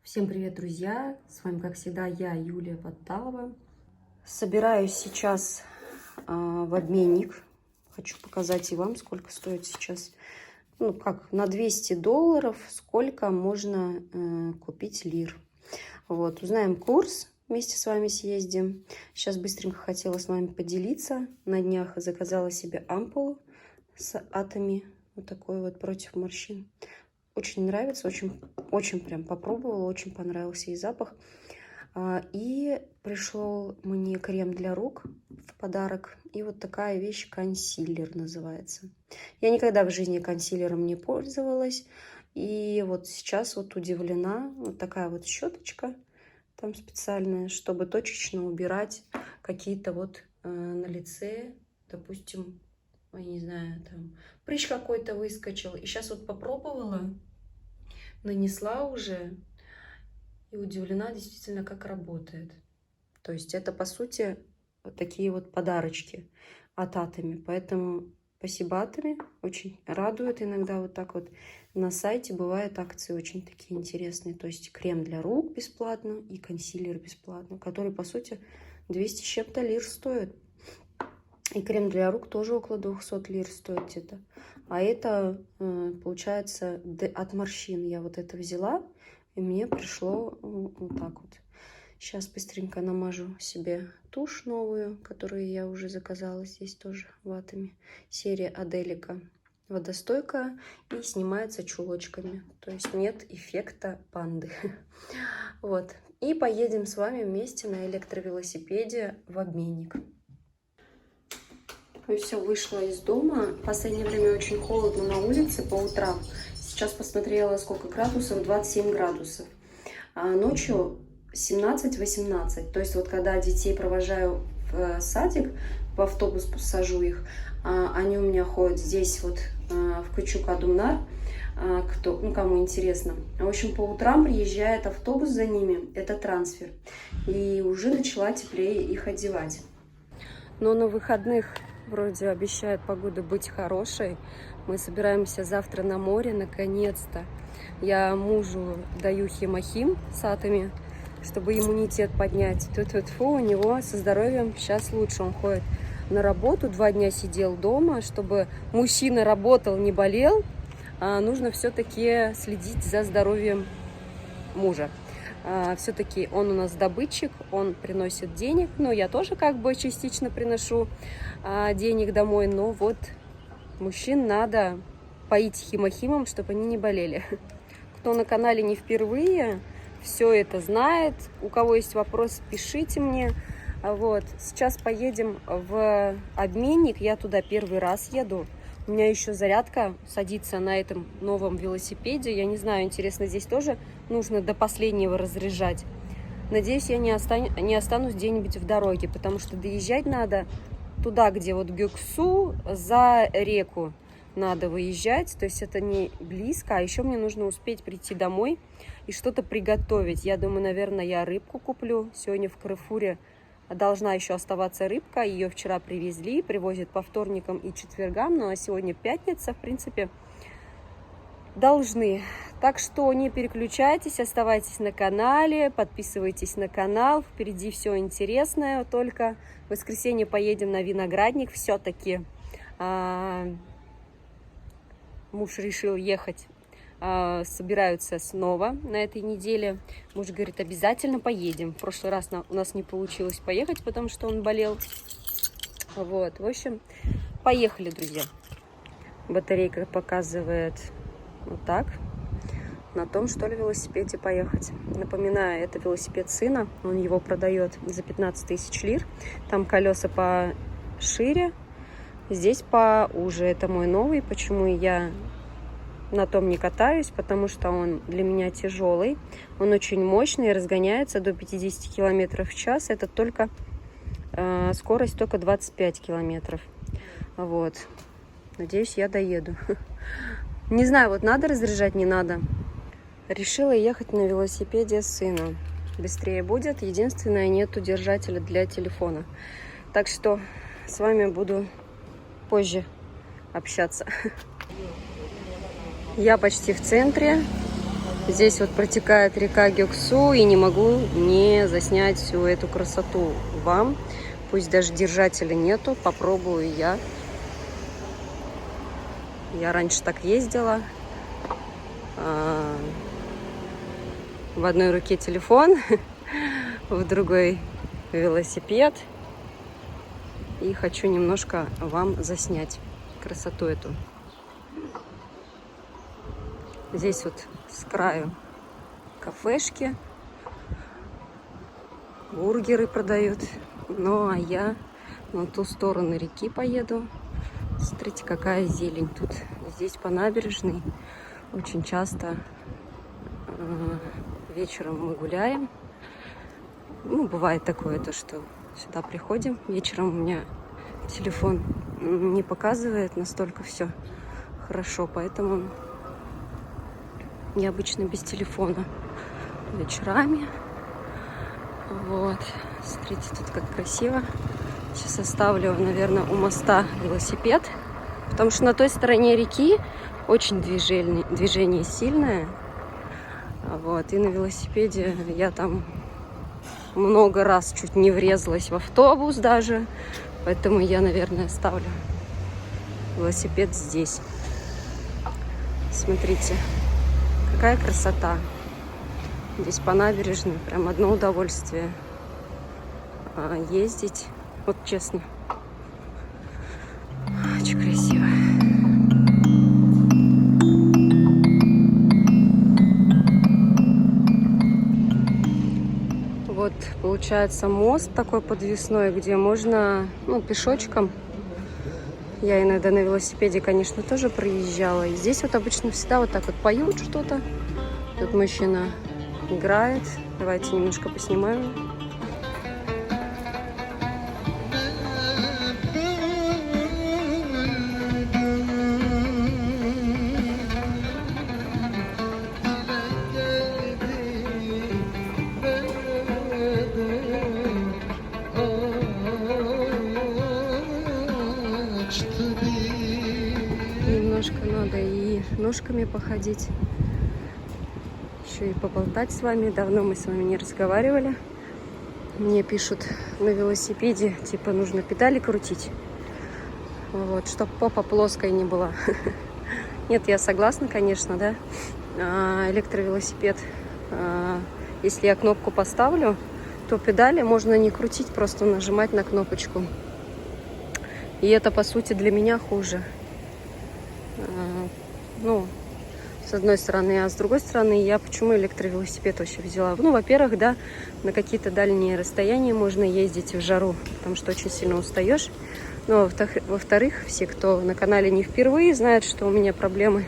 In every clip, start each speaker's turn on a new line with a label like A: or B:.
A: Всем привет, друзья! С вами, как всегда, я, Юлия Подталова. Собираюсь сейчас в обменник. Хочу показать и вам, сколько стоит сейчас. Ну, как на $200, сколько можно купить лир. Вот, узнаем курс, вместе с вами съездим. Сейчас быстренько хотела с вами поделиться. На днях заказала себе ампулу с Атоми. Вот такой вот против морщин. Очень нравится, очень прям попробовала, очень понравился и запах. И пришел мне крем для рук в подарок. И вот такая вещь, консилер называется. Я никогда в жизни консилером не пользовалась. И вот сейчас вот удивлена. Вот такая вот щеточка там специальная, чтобы точечно убирать какие-то вот на лице, допустим, я не знаю, там прыщ какой-то выскочил. И сейчас вот попробовала, нанесла уже и удивлена действительно, как работает. То есть это, по сути, вот такие вот подарочки от Атоми. Поэтому спасибо Атоми. Очень радует иногда вот так вот. На сайте бывают акции очень такие интересные. То есть крем для рук бесплатно и консилер бесплатно, который, по сути, 200 с чем-то лир стоит. И крем для рук тоже около 200 лир стоит где-то. А это, получается, от морщин. Я вот это взяла, и мне пришло вот так вот. Сейчас быстренько намажу себе тушь новую, которую я уже заказала здесь тоже в Атоми. Серия Аделика. Водостойкая и снимается чулочками. То есть нет эффекта панды. Вот. И поедем с вами вместе на электровелосипеде в обменник. И все, вышла из дома. В последнее время очень холодно на улице по утрам. Сейчас посмотрела, сколько градусов, 27 градусов. А ночью 17-18. То есть вот когда детей провожаю в садик, в автобус сажу их, они у меня ходят здесь вот в Кычук-Адумнар, кому интересно. В общем, по утрам приезжает автобус за ними, это трансфер. И уже начала теплее их одевать. Но на выходных вроде обещает погода быть хорошей. Мы собираемся завтра на море, наконец-то. Я мужу даю химохим с Атоми, чтобы иммунитет поднять. Тут-тут-фу, у него со здоровьем сейчас лучше. Он ходит на работу, 2 дня сидел дома. Чтобы мужчина работал, не болел, нужно все-таки следить за здоровьем мужа. Все-таки он у нас добытчик, он приносит денег. Ну, я тоже как бы частично приношу денег домой. Но вот мужчин надо поить химохимом, чтобы они не болели. Кто на канале не впервые, все это знает. У кого есть вопрос, пишите мне. Вот. Сейчас поедем в обменник. Я туда первый раз еду. У меня еще зарядка садится на этом новом велосипеде. Я не знаю, интересно, здесь тоже нужно до последнего разряжать. Надеюсь, я не останусь где-нибудь в дороге, потому что доезжать надо туда, где вот Гюксу, за реку надо выезжать. То есть это не близко, а еще мне нужно успеть прийти домой и что-то приготовить. Я думаю, наверное, я рыбку куплю. Сегодня в Каррефуре должна еще оставаться рыбка. Ее вчера привезли, привозят по вторникам и четвергам. Ну а сегодня пятница, в принципе, должны. Так что не переключайтесь, оставайтесь на канале, подписывайтесь на канал. Впереди все интересное. Только в воскресенье поедем на виноградник. Все-таки муж решил ехать. Собираются снова на этой неделе. Муж говорит, обязательно поедем. В прошлый раз у нас не получилось поехать, потому что он болел. Вот, в общем, поехали, друзья. Батарейка показывает вот так. На том, что ли, велосипеде поехать. Напоминаю, это велосипед сына. Он его продает за 15 тысяч лир. Там колеса пошире, здесь поуже. Это мой новый. Почему я на том не катаюсь? Потому что он для меня тяжелый. Он очень мощный, разгоняется до 50 км в час. Это только скорость только 25 километров. Вот. Надеюсь, я доеду. Не знаю, вот надо разряжать, не надо. Решила ехать на велосипеде сына. Быстрее будет. Единственное, нету держателя для телефона. Так что с вами буду позже общаться. Я почти в центре. Здесь вот протекает река Гёксу, и не могу не заснять всю эту красоту вам. Пусть даже держателя нету, попробую я. Я раньше так ездила. В одной руке телефон, в другой велосипед. И хочу немножко вам заснять красоту эту. Здесь вот с краю кафешки, бургеры продают. Ну а я на ту сторону реки поеду. Смотрите, какая зелень тут. Здесь по набережной очень часто вечером мы гуляем. Ну, бывает такое, то, что сюда приходим. Вечером у меня телефон не показывает настолько все хорошо, поэтому я обычно без телефона вечерами. Вот. Смотрите, тут как красиво. Сейчас оставлю, наверное, у моста велосипед, потому что на той стороне реки очень движение сильное. Вот. И на велосипеде я там много раз чуть не врезалась в автобус даже. Поэтому я, наверное, оставлю велосипед здесь. Смотрите, какая красота. Здесь по набережной прям одно удовольствие ездить. Вот честно. Очень красиво. Вот получается мост такой подвесной, где можно, ну, пешочком. Я иногда на велосипеде, конечно, тоже проезжала. И здесь вот обычно всегда вот так вот поют что-то. Тут мужчина играет. Давайте немножко поснимаем. Немножко надо и ножками походить, еще и поболтать с вами. Давно мы с вами не разговаривали. Мне пишут на велосипеде, типа, нужно педали крутить, вот, чтобы попа плоской не была. Нет, я согласна, конечно, да. Электровелосипед, если я кнопку поставлю, то педали можно не крутить, просто нажимать на кнопочку. И это, по сути, для меня хуже. Ну, с одной стороны, а с другой стороны, я почему электровелосипед вообще взяла? Ну, во-первых, да, на какие-то дальние расстояния можно ездить в жару, потому что очень сильно устаешь. Но, во-вторых, все, кто на канале не впервые, знают, что у меня проблемы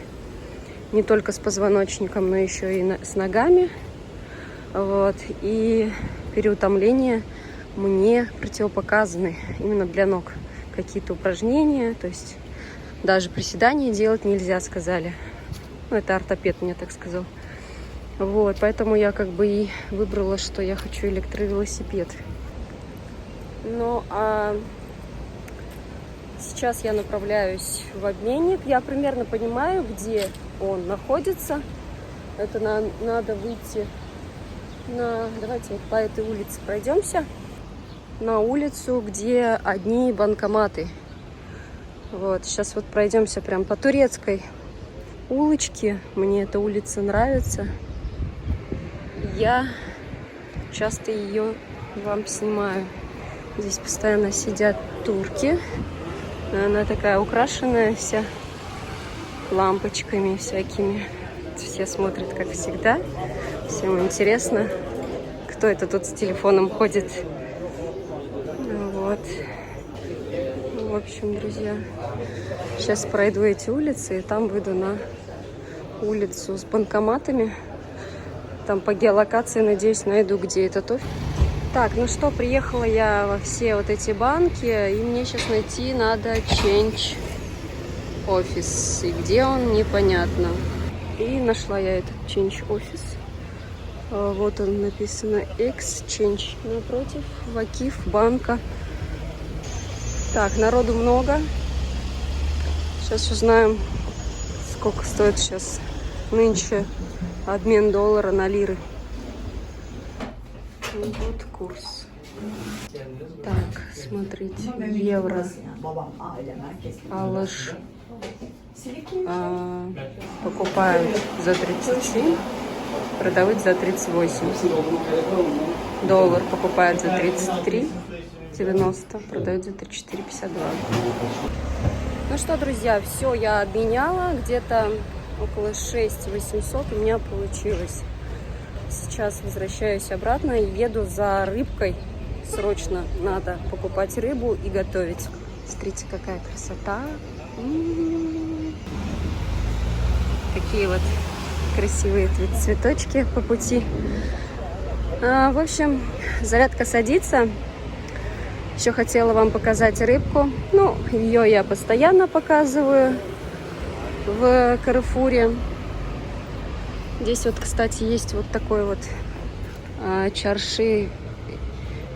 A: не только с позвоночником, но еще и с ногами. Вот. И переутомление мне противопоказаны именно для ног. Какие-то упражнения, то есть даже приседания делать нельзя, сказали. Ну, это ортопед мне так сказал. Вот, поэтому я как бы и выбрала, что я хочу электровелосипед. Ну, а сейчас я направляюсь в обменник. Я примерно понимаю, где он находится. Это надо выйти на... Давайте вот по этой улице пройдемся. На улицу, где одни банкоматы. Вот, сейчас вот пройдемся прям по турецкой улочке. Мне эта улица нравится. Я часто ее вам снимаю. Здесь постоянно сидят турки. Она такая украшенная вся лампочками всякими. Все смотрят, как всегда. Всем интересно, кто это тут с телефоном ходит. Вот. В общем, друзья, сейчас пройду эти улицы, и там выйду на улицу с банкоматами. Там по геолокации, надеюсь, найду, где этот офис. Так, ну что, приехала я во все вот эти банки, и мне сейчас найти надо Change офис. И где он, непонятно. И нашла я этот Change офис. Вот он, написано Exchange напротив, Вакиф банка. Так, народу много. Сейчас узнаем, сколько стоит сейчас нынче Обмен доллара на лиры. Вот курс. Так, смотрите, евро. Алыш покупают за 37, продают за 38. Доллар покупают за 33,90, продают за 34,52. Ну что, друзья, все я обменяла. Где-то около 6800 у меня получилось. Сейчас возвращаюсь обратно и еду за рыбкой. Срочно надо покупать рыбу и готовить. Смотрите, какая красота. Какие вот красивые цветочки по пути. В общем, зарядка садится. Еще хотела вам показать рыбку. Ну, ее я постоянно показываю в Каррефуре. Здесь вот, кстати, есть вот такой вот чарши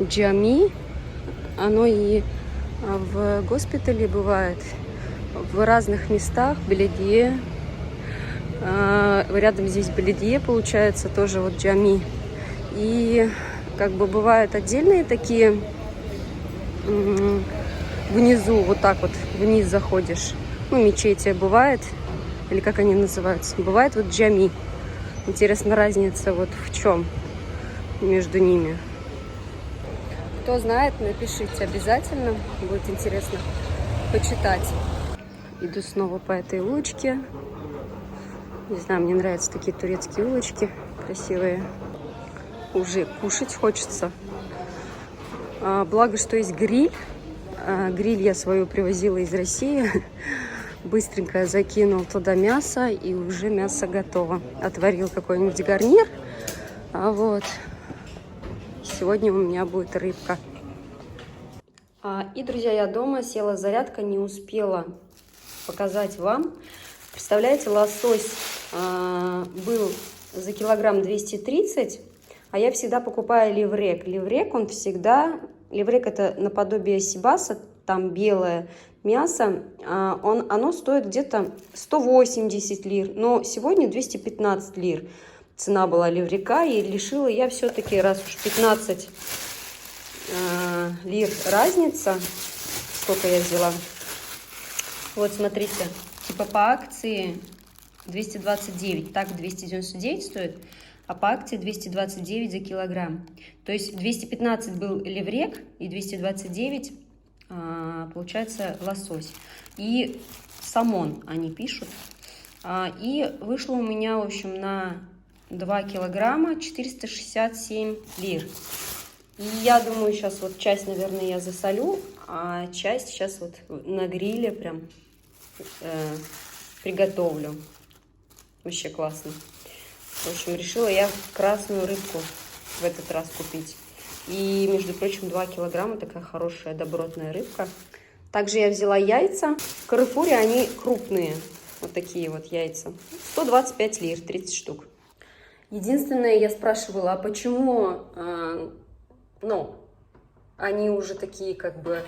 A: джами. Оно и в госпитале бывает, в разных местах, Беледье. Рядом здесь Беледье, получается, тоже вот джами. И как бы бывают отдельные такие, внизу, вот так вот, вниз заходишь. Ну, мечети бывает, или как они называются, бывает вот джами. Интересно, разница вот в чем между ними. Кто знает, напишите обязательно, будет интересно почитать. Иду снова по этой улочке. Не знаю, мне нравятся такие турецкие улочки красивые. Уже кушать хочется. Благо, что есть гриль. Гриль я свою привозила из России. Быстренько закинул туда мясо, и уже мясо готово. Отварил какой-нибудь гарнир. Вот. Сегодня у меня будет рыбка. И, друзья, я дома, села зарядка, не успела показать вам. Представляете, лосось был за килограмм 230, а я всегда покупаю леврек. Леврек, он всегда... Леврек — это наподобие сибаса, там белое мясо. Оно стоит где-то 180 лир, но сегодня 215 лир. Цена была леврека, и решила я все-таки, раз уж 15 лир разница, сколько я взяла. Вот, смотрите, типа по акции 229, так 299 стоит, а по акции 229 за килограмм. То есть 215 был леврек и 229 получается лосось. И самон они пишут. И вышло у меня, в общем, на 2 килограмма 467 лир. И я думаю, сейчас вот часть, наверное, я засолю, а часть сейчас вот на гриле прям приготовлю. Вообще классно. В общем, решила я красную рыбку в этот раз купить. И, между прочим, 2 килограмма такая хорошая добротная рыбка. Также я взяла яйца. В Каррефуре они крупные. Вот такие вот яйца. 125 лир, 30 штук. Единственное, я спрашивала, а почему, они уже такие, как бы,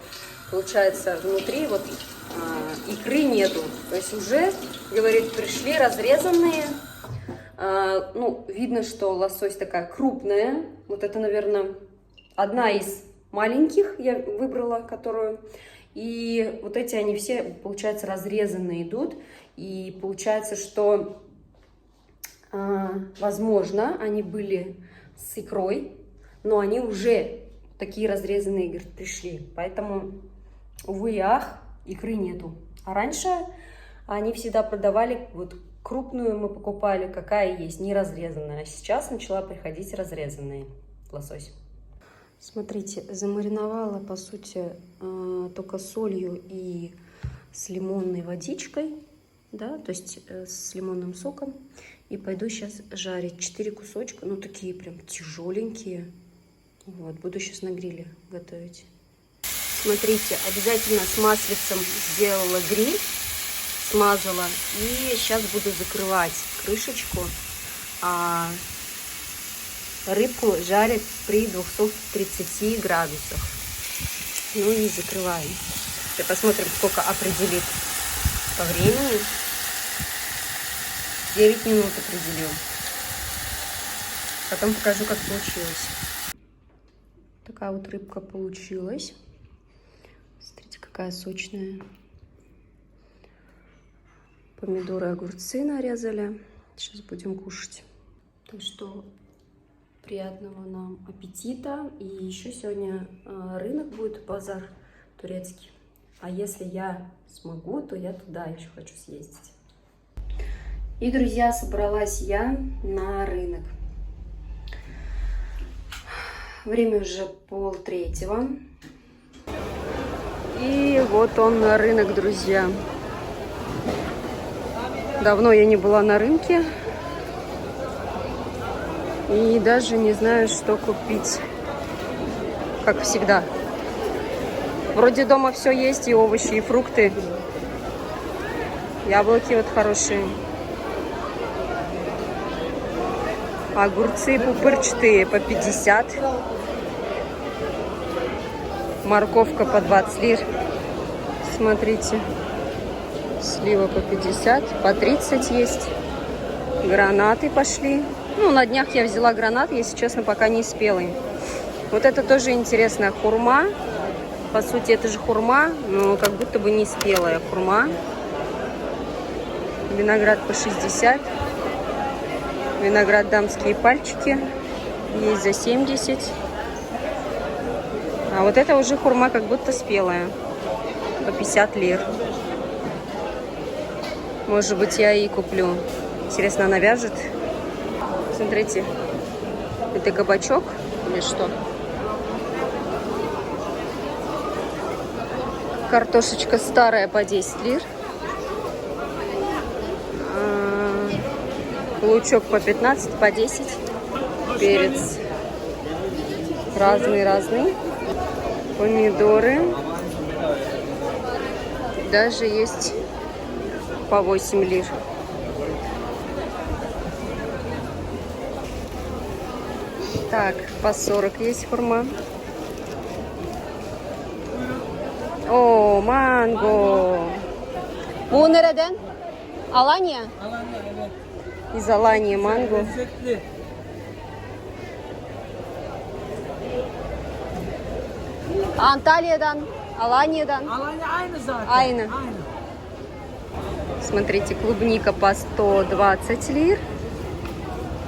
A: получается, внутри вот икры нету. То есть уже, говорит, пришли разрезанные. Видно, что лосось такая крупная. Вот это, наверное, одна из маленьких я выбрала, которую. И вот эти они все, получается, разрезанные идут. И получается, что, возможно, они были с икрой, но они уже такие разрезанные, говорит, пришли. Поэтому, увы и ах, икры нету. А раньше они всегда продавали, вот крупную мы покупали, какая есть, не разрезанная. А сейчас начала приходить разрезанные лосось. Смотрите, замариновала, по сути, только солью и с лимонной водичкой, да, то есть с лимонным соком. И пойду сейчас жарить 4 кусочка, такие прям тяжеленькие. Вот, буду сейчас на гриле готовить. Смотрите, обязательно с маслицем сделала гриль, смазала. И сейчас буду закрывать крышечку. Рыбку жарит при 230 градусах. Ну и закрываем. Сейчас посмотрим, сколько определит по времени. 9 минут определил. Потом покажу, как получилось. Такая вот рыбка получилась. Смотрите, какая сочная. Помидоры, огурцы нарезали. Сейчас будем кушать. Так что приятного нам аппетита. И еще сегодня рынок будет, базар турецкий. А если я смогу, то я туда еще хочу съездить. И, друзья, собралась я на рынок. Время уже 2:30. И вот он, рынок, друзья. Давно я не была на рынке. И даже не знаю, что купить. Как всегда. Вроде дома все есть, и овощи, и фрукты. Яблоки вот хорошие. Огурцы пупырчатые по 50. Морковка по 20 лир. Смотрите. Слива по 50, по 30 есть. Гранаты пошли. Ну, на днях я взяла гранат, если честно, пока не спелый. Вот это тоже интересная хурма. По сути, это же хурма, но как будто бы не спелая хурма. Виноград по 60. Виноград дамские пальчики. Есть за 70. А вот это уже хурма как будто спелая. По 50 лир. Может быть, я и куплю. Интересно, она вяжет? Смотрите. Это кабачок или что? Картошечка старая по 10 лир. Лучок по 15, по 10. Перец разный. Помидоры. Даже есть по 8 лир. Так, по 40 есть хурма. О, манго. Bu nereden? Alanya? Из Алании манго. Анталиядан, Аланиядан.
B: Alanya aynı zaten.
A: Aynı. Смотрите, клубника по 120 лир.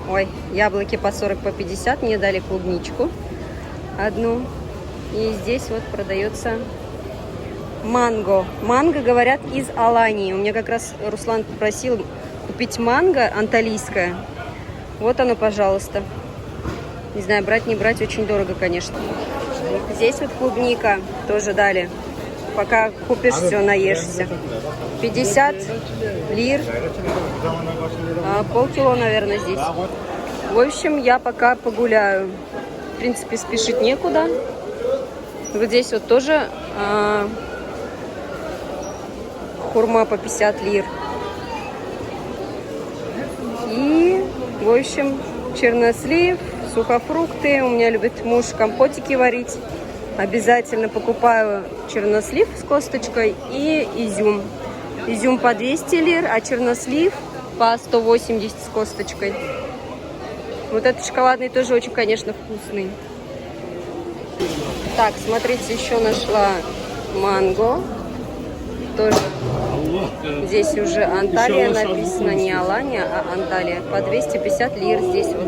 A: Ой, яблоки по 40, по 50. Мне дали клубничку одну. И здесь вот продается манго. Манго, говорят, из Алании. У меня как раз Руслан попросил купить манго анталийское. Вот оно, пожалуйста. Не знаю, брать, не брать, очень дорого, конечно. Здесь вот клубника тоже дали. Пока купишь, все наешься. 50 лир. Полкило, наверное, здесь. В общем, я пока погуляю. В принципе, спешить некуда. Вот здесь вот тоже хурма по 50 лир. И, в общем, чернослив, сухофрукты. У меня любит муж компотики варить. Обязательно покупаю чернослив с косточкой и изюм. Изюм по 200 лир, а чернослив по 180 с косточкой. Вот этот шоколадный тоже очень, конечно, вкусный. Так, смотрите, еще нашла манго. Тоже здесь уже Анталия написано, не Алания, а Анталия. По 250 лир здесь вот.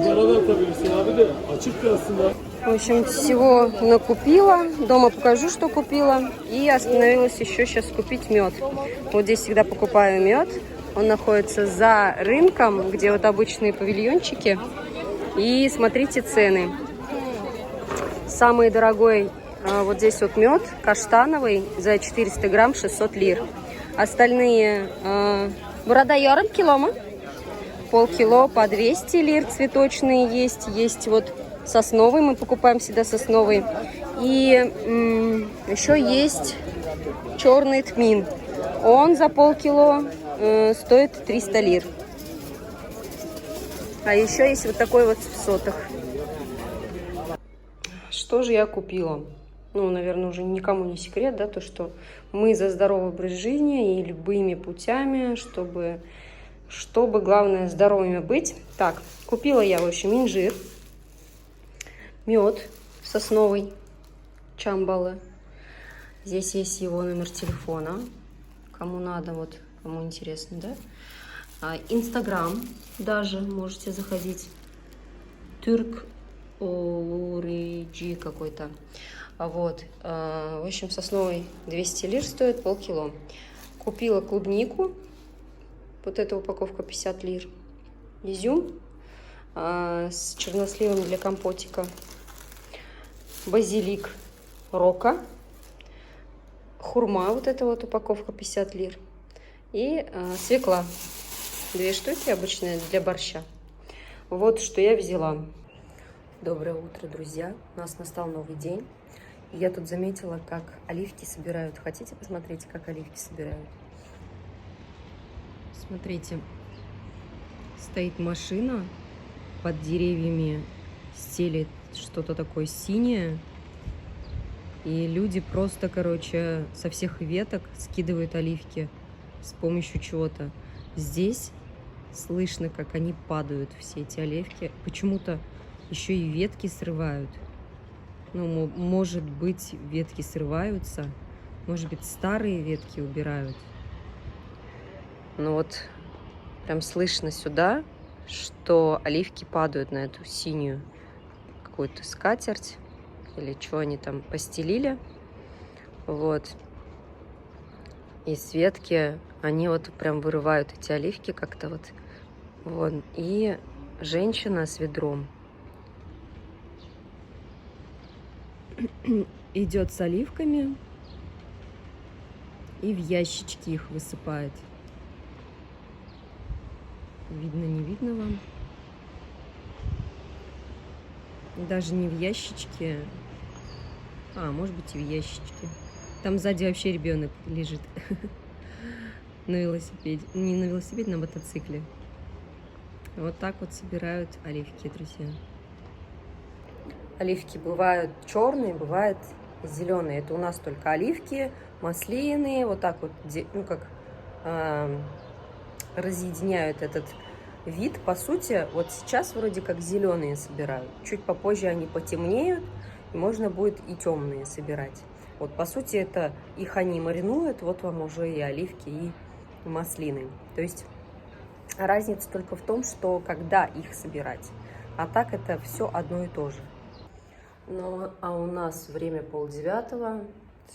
A: В общем, всего накупила. Дома покажу, что купила. И остановилась еще сейчас купить мед. Вот здесь всегда покупаю мед. Он находится за рынком, где вот обычные павильончики. И смотрите цены. Самый дорогой вот здесь вот мед каштановый за 400 грамм 600 лир. Остальные burada yarım kilo mu? Полкило по 200 лир цветочные есть. Есть вот сосновый, мы покупаем всегда сосновый. И еще есть черный тмин. Он за полкило стоит 300 лир. А еще есть вот такой вот в сотах. Что же я купила? Ну, наверное, уже никому не секрет, да, то, что мы за здоровый образ жизни и любыми путями, чтобы главное, здоровыми быть. Так, купила я, в общем, инжир Мед сосновый, Чамбалы. Здесь есть его номер телефона. Кому надо, вот, кому интересно, да? Инстаграм даже можете заходить. Тюрк Ориджи какой-то. Вот. В общем, сосновый 200 лир стоит, полкило. Купила клубнику. Вот эта упаковка 50 лир. Изюм с черносливом для компотика. Базилик рока. Хурма, вот эта вот упаковка 50 лир. И свекла. 2 штуки обычные для борща. Вот что я взяла. Доброе утро, друзья. У нас настал новый день. И я тут заметила, как оливки собирают. Хотите посмотреть, как оливки собирают? Смотрите. Стоит машина. Под деревьями стелит что-то такое синее. И люди просто, короче, со всех веток скидывают оливки с помощью чего-то. Здесь слышно, как они падают, все эти оливки. Почему-то еще и ветки срывают. Ну, может быть, ветки срываются. Может быть, старые ветки убирают. Ну вот, прям слышно сюда, что оливки падают на эту синюю какую-то скатерть. Или что они там постелили. Вот. И с ветки они вот прям вырывают эти оливки как-то вот. Вот. И женщина с ведром идет с оливками и в ящички их высыпает. Видно, не видно вам? Даже не в ящичке. Может быть, и в ящичке. Там сзади вообще ребенок лежит. На велосипеде. Не на велосипеде, на мотоцикле. Вот так вот собирают оливки, друзья. Оливки бывают черные, бывают зеленые. Это у нас только оливки, маслины. Вот так вот, ну как, разъединяют этот вид. По сути, вот сейчас вроде как зеленые собирают. Чуть попозже они потемнеют, и можно будет и темные собирать. Вот по сути это их они маринуют, вот вам уже и оливки, и маслины. То есть разница только в том, что когда их собирать. А так это все одно и то же. Ну, а у нас время 8:30.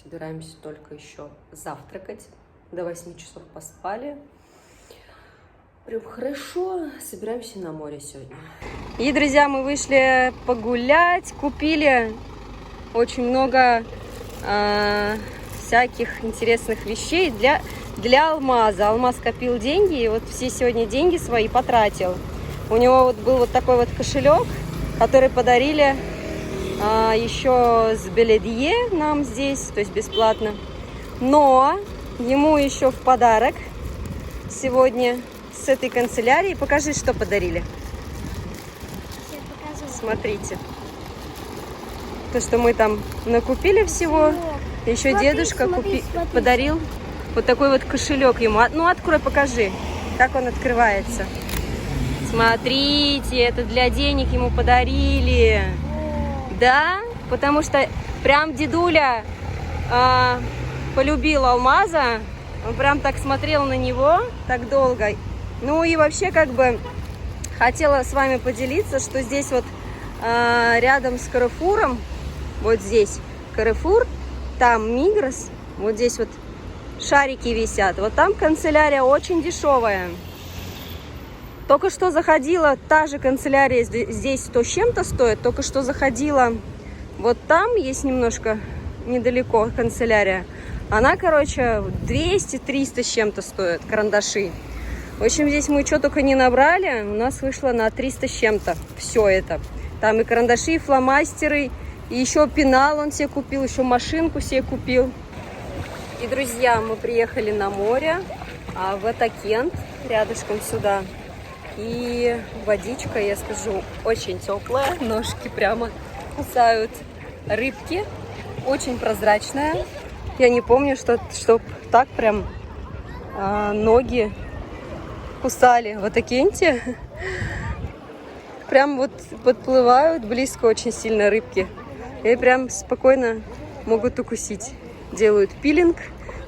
A: Собираемся только еще завтракать. До 8 часов поспали. Прям хорошо. Собираемся на море сегодня. И, друзья, мы вышли погулять, купили очень много всяких интересных вещей для Алмаза. Алмаз копил деньги, и вот все сегодня деньги свои потратил. У него вот был вот такой вот кошелек, который подарили еще с Беледье нам здесь, то есть бесплатно. Но ему еще в подарок сегодня с этой канцелярии. Покажи, что подарили. Смотрите. То, что мы там накупили всего. Еще дедушка подарил вот такой вот кошелек ему. Ну, открой, покажи, как он открывается. Смотрите, это для денег ему подарили. Да, потому что прям дедуля полюбил Алмаза. Он прям так смотрел на него так долго. Ну и вообще как бы хотела с вами поделиться, что здесь вот рядом с Каррефуром, вот здесь Каррефур, там Мигрос, вот здесь вот шарики висят. Вот там канцелярия очень дешевая. Только что заходила, та же канцелярия здесь 100 с чем-то стоит. Только что заходила, вот там есть немножко недалеко канцелярия. Она, короче, 200-300 с чем-то стоит, карандаши. В общем, здесь мы что только не набрали, у нас вышло на 300 с чем-то все это. Там и карандаши, и фломастеры, и еще пенал он себе купил, еще машинку себе купил. И, друзья, мы приехали на море, в Атакент, рядышком сюда. И водичка, я скажу, очень теплая, ножки прямо кусают рыбки, очень прозрачная. Я не помню, чтоб так прям ноги кусали в Атакенте. Прям вот подплывают близко очень сильно рыбки. И прям спокойно могут укусить. Делают пилинг,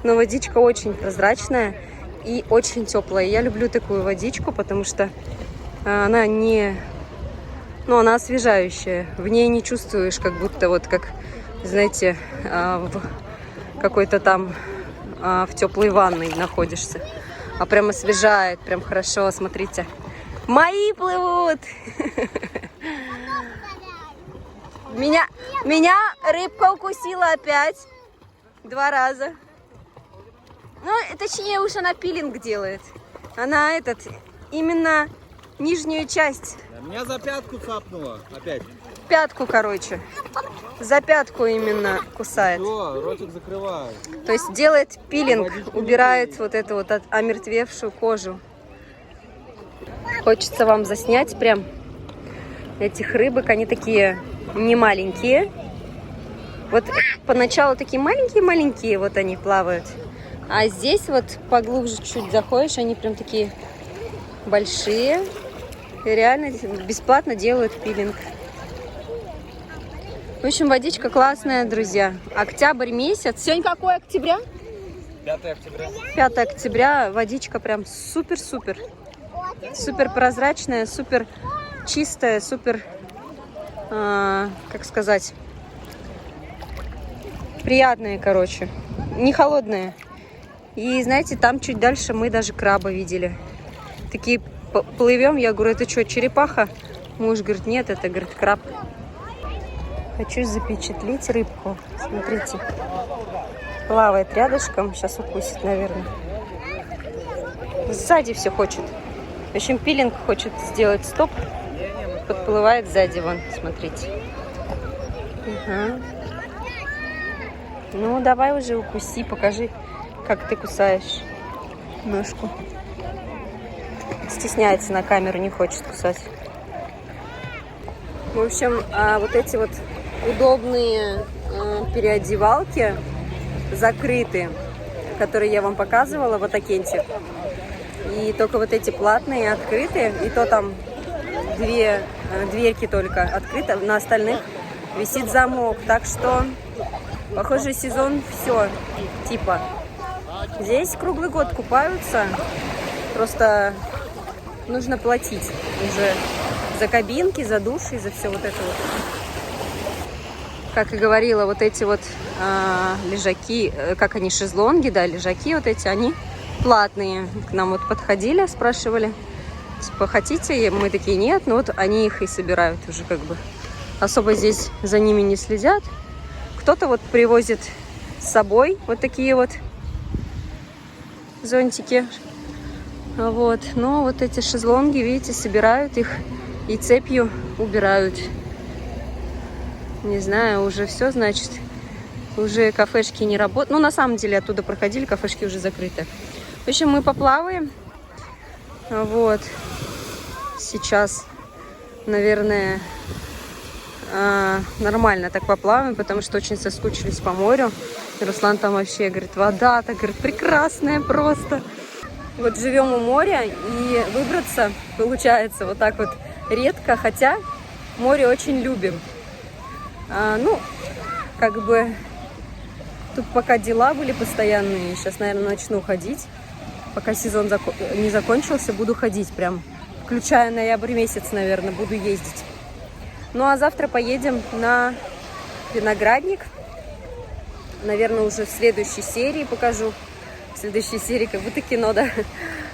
A: но водичка очень прозрачная и очень теплая. Я люблю такую водичку, потому что она не... Ну, она освежающая. В ней не чувствуешь, как будто вот как, знаете, в какой-то там в теплой ванной находишься. А прям освежает, прям хорошо, смотрите. Мои плывут! Меня рыбка укусила опять. 2 раза. Ну, точнее, уж она пилинг делает. Она именно нижнюю часть.
B: Меня за пятку цапнула опять.
A: Пятку, короче. За пятку именно кусает.
B: Все, ротик закрываю.
A: То есть делает пилинг, убирает вот эту вот омертвевшую кожу. Хочется вам заснять прям этих рыбок. Они такие не маленькие. Вот поначалу такие маленькие-маленькие вот они плавают. А здесь вот поглубже чуть заходишь, они прям такие большие. И реально бесплатно делают пилинг. В общем, водичка классная, друзья. Октябрь месяц. Сегодня какой октября?
B: 5 октября.
A: 5 октября. Водичка прям супер-супер. Супер прозрачная, супер чистая, супер, как сказать, приятная, короче. Не холодная. И знаете, там чуть дальше мы даже краба видели. Такие плывем, я говорю, это что, черепаха? Муж говорит, нет, это, говорит, краб. Хочу запечатлеть рыбку. Смотрите. Плавает рядышком. Сейчас укусит, наверное. Сзади все хочет. В общем, пилинг хочет сделать стоп. Подплывает сзади, вон, смотрите. Ага. Ну, давай уже укуси, покажи, как ты кусаешь ножку. Стесняется на камеру, не хочет кусать. В общем, вот эти вот удобные переодевалки закрыты, которые я вам показывала в Атакенте. И только вот эти платные открыты, и то там 2 дверки только открыты, на остальных висит замок. Так что, похоже, сезон все, типа. Здесь круглый год купаются, просто нужно платить уже за кабинки, за души, за все вот это вот. Как и говорила, вот эти вот лежаки, как они, шезлонги, да, лежаки вот эти, они платные. К нам вот подходили, спрашивали, типа, хотите? Мы такие, нет, ну вот они их и собирают уже как бы. Особо здесь за ними не следят. Кто-то вот привозит с собой вот такие вот зонтики. Вот, но вот эти шезлонги, видите, собирают их и цепью убирают. Не знаю, уже все, значит, уже кафешки не работают. Ну, на самом деле, оттуда проходили, кафешки уже закрыты. В общем, мы поплаваем. Вот. Сейчас, наверное, нормально так поплаваем, потому что очень соскучились по морю. И Руслан там вообще говорит, вода-то, говорит, прекрасная просто. Вот живем у моря, и выбраться получается вот так вот редко, хотя море очень любим. Ну, как бы тут пока дела были постоянные, сейчас, наверное, начну ходить. Пока сезон не закончился, буду ходить прям, включая ноябрь месяц, наверное, буду ездить. Ну, а завтра поедем на виноградник. Наверное, уже в следующей серии покажу. В следующей серии как будто кино, да.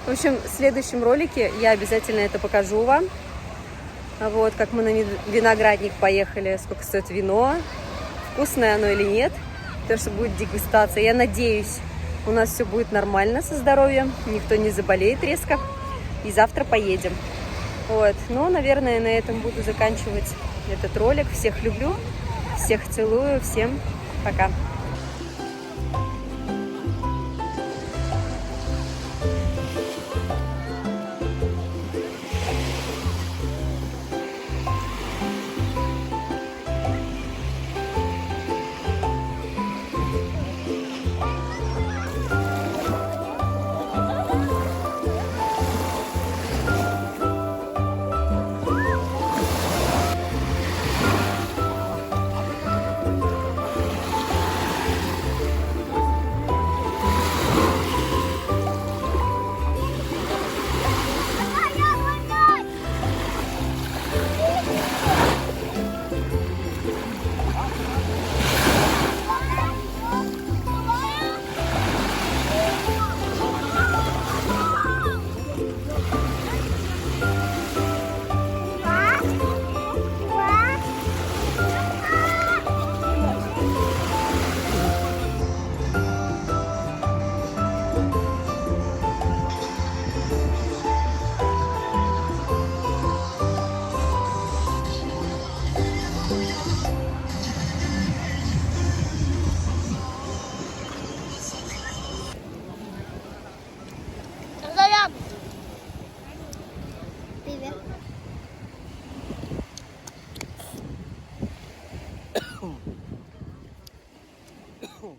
A: В общем, в следующем ролике я обязательно это покажу вам. Вот, как мы на виноградник поехали, сколько стоит вино, вкусное оно или нет, потому что будет дегустация. Я надеюсь, у нас все будет нормально со здоровьем, никто не заболеет резко, и завтра поедем. Вот, ну, наверное, на этом буду заканчивать этот ролик. Всех люблю, всех целую, всем пока. Фу.